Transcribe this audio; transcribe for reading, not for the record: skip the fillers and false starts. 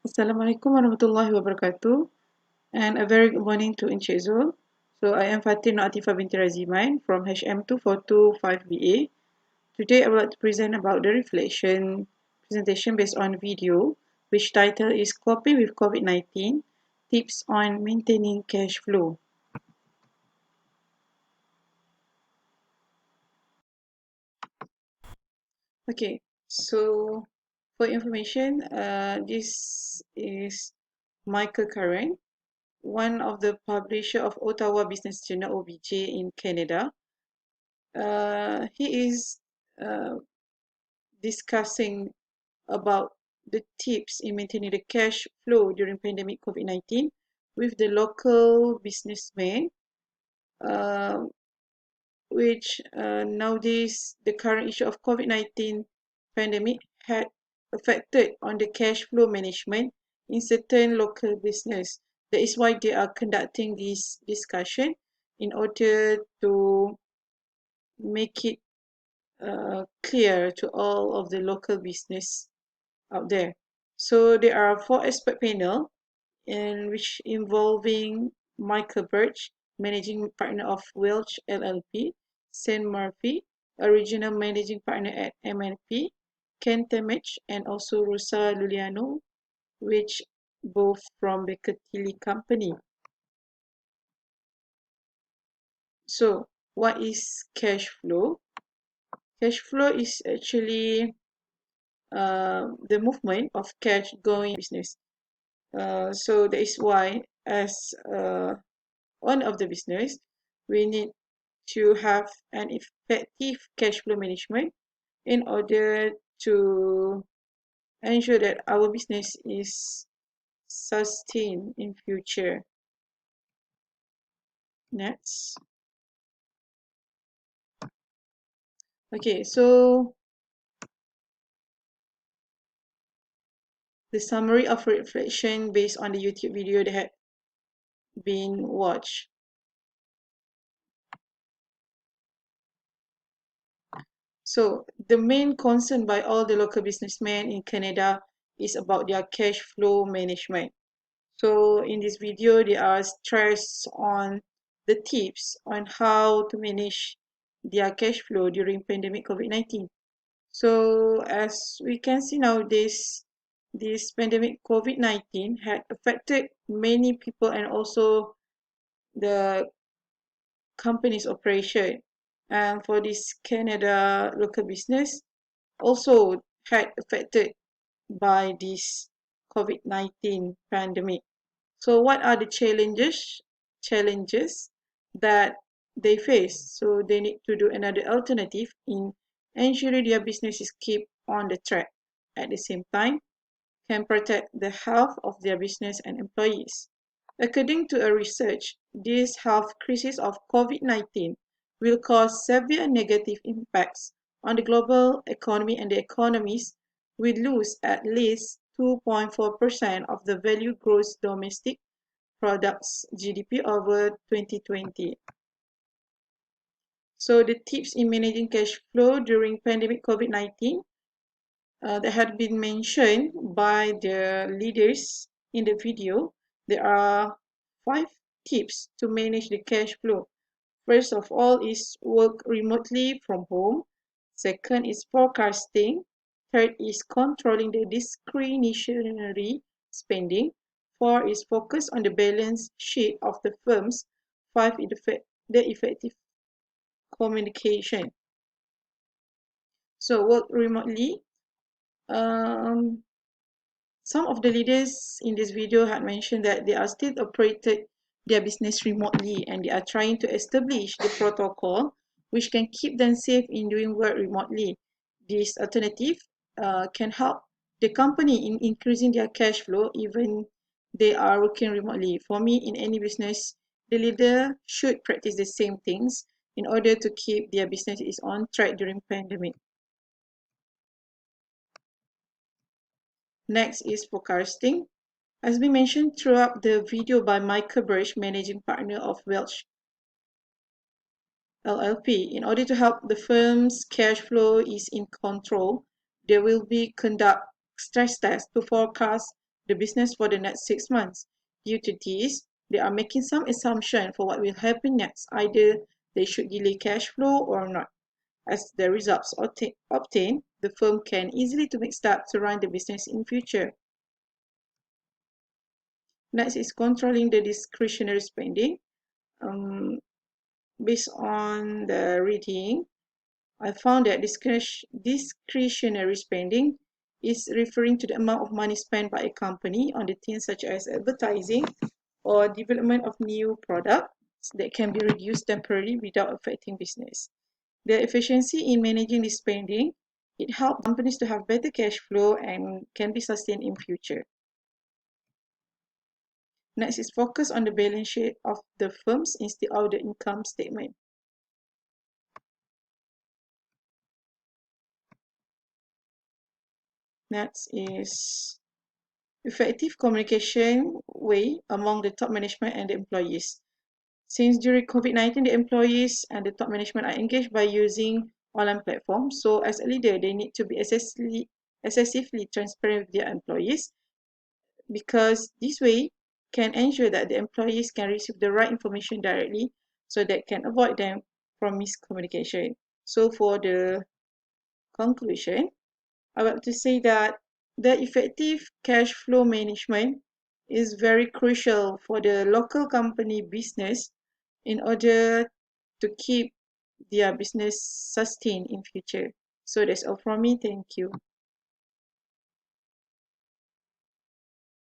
Assalamualaikum warahmatullahi wabarakatuh, and a very good morning to Encik Zul. So I am Fatin Nur Atifah Raziman from HM2425BA. Today I would like to present about the reflection presentation based on video, which title is Coping with COVID-19, Tips on Maintaining Cash Flow. Okay, so for information, this is Michael Curran, one of the publisher of Ottawa Business Journal (OBJ) in Canada. He is uh, discussing about the tips in maintaining the cash flow during pandemic COVID-19 with the local businessman, uh, which nowadays the current issue of COVID-19 pandemic had affected on the cash flow management in certain local business. That is why they are conducting this discussion in order to make it clear to all of the local business out there. So there are 4 expert panel in which involving Michael Birch, managing partner of Welch LLP, Sam Murphy, a regional managing partner at MNP, Ken Temech, and also Rosa Luliano, which both from Baker Tilly Company. So what is cash flow? Cash flow is actually the movement of cash going business. So that is why, as one of the business, we need to have an effective cash flow management in order to ensure that our business is sustained in future. Next. Okay, so the summary of reflection based on the YouTube video that had been watched. So the main concern by all the local businessmen in Canada is about their cash flow management. So in this video, they are stressed on the tips on how to manage their cash flow during pandemic COVID-19. So as we can see nowadays, this pandemic COVID-19 had affected many people and also the company's operation. And for this Canada local business, also had affected by this COVID-19 pandemic. So what are the challenges that they face? So they need to do another alternative in ensuring their businesses keep on the track. At the same time, can protect the health of their business and employees. According to a research, this health crisis of COVID-19 will cause severe negative impacts on the global economy, and the economies will lose at least 2.4% of the value gross domestic products GDP over 2020. So the tips in managing cash flow during pandemic COVID-19 that had been mentioned by the leaders in the video. There are 5 tips to manage the cash flow. First of all is work remotely from home. Second is forecasting. Third is controlling the discretionary spending. 4 is focus on the balance sheet of the firms. 5 is the effective communication. So work remotely. Some of the leaders in this video had mentioned that they are still operated their business remotely, and they are trying to establish the protocol which can keep them safe in doing work remotely. This alternative can help the company in increasing their cash flow even they are working remotely. For me, in any business, the leader should practice the same things in order to keep their business is on track during pandemic. Next is forecasting. As we mentioned throughout the video by Michael Birch, managing partner of Welch LLP, in order to help the firm's cash flow is in control, there will be conduct stress tests to forecast the business for the next 6 months. Due to this, they are making some assumption for what will happen next. Either they should delay cash flow or not. As the results obtained, the firm can easily to make steps to run the business in future. Next is controlling the discretionary spending. Based on the reading, I found that discretionary spending is referring to the amount of money spent by a company on the things such as advertising or development of new products that can be reduced temporarily without affecting business. The efficiency in managing this spending, it helps companies to have better cash flow and can be sustained in future. Next is focus on the balance sheet of the firms instead of the income statement. Next is effective communication way among the top management and the employees. Since during COVID-19, the employees and the top management are engaged by using online platforms. So as a leader, they need to be excessively transparent with their employees, because this way can ensure that the employees can receive the right information directly, so that can avoid them from miscommunication. So for the conclusion, I want to say that the effective cash flow management is very crucial for the local company business in order to keep their business sustained in future. So that's all from me. Thank you.